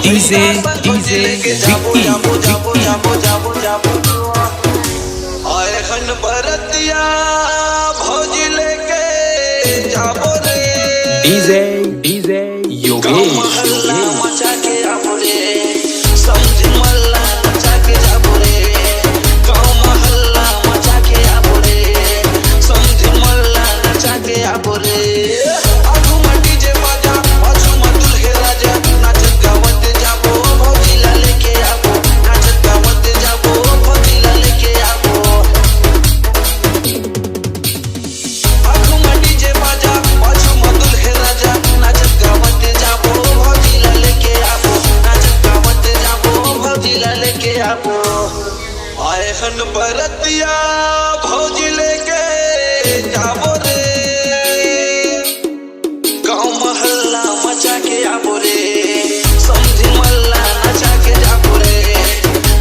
DJ बरतिया भौजी लेके जाबो रे गाँव महल्ला मचा के आबो रे समझी मल्ला नचा के जाबो रे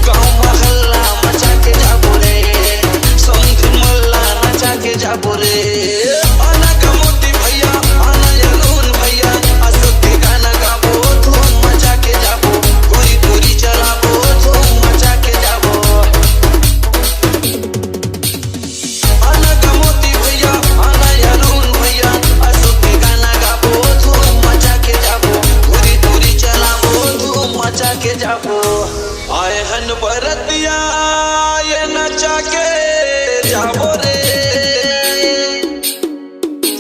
गाँव महल्ला मचा के जाबो रे समझी मल्ला नचा के जाबो रे आना का मोती भैया आना यलून भैया अशोक के गाना गाबो धूम मचा के जाबो पूरी पूरी चलाबो धूम मचा के जाबो के जाबो आए हन बरतिया ये नचा के जाबो रे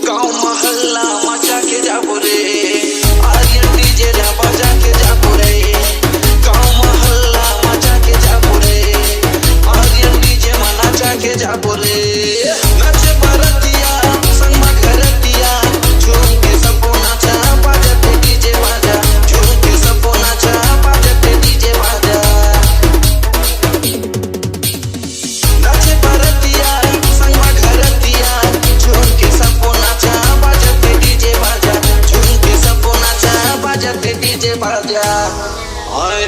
गाँव महल्ला मचा के जाबो रे आर्यन डीजे ला बजा के जाबो रे गाँव महल्ला मचा के जाबो रे आर्यन डीजे मा नचा के जाबो रे नचे बरतिया संग मा घरतिया झूम के सबो नाचा बाजते डीजे बाजा झूम के सबो नाचा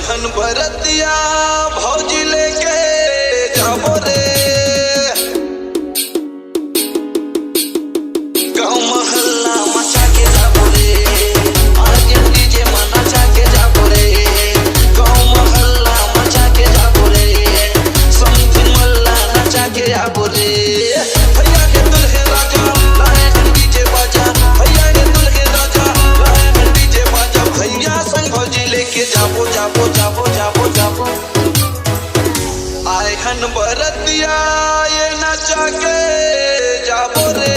हन बरतिया भौजी लेके जाबो रे गाँव महल्ला मचा के जाबो रे आर्यन डीजे मा नचा के जाबो रे गाँव महल्ला मचा के जाबो रे समझी मल्ला नचा के जाबो रे भैया के दुल्हे राजा लाए हन डीजे बाजा भैया के दुल्हे राजा लाए हन डीजे बाजा भैया संग भौजी लेके जाबो जाबो जाबो जाबो जाबो आए हन बरतिया ये नचा के जाबो रे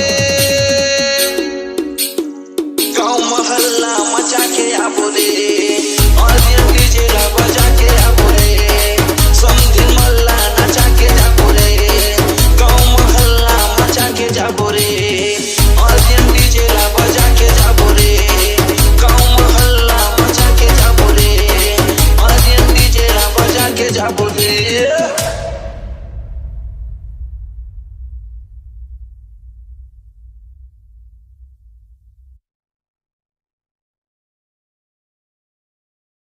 गाँव महल्ला मचा के आबो रे और डीजे ला बजा के आबो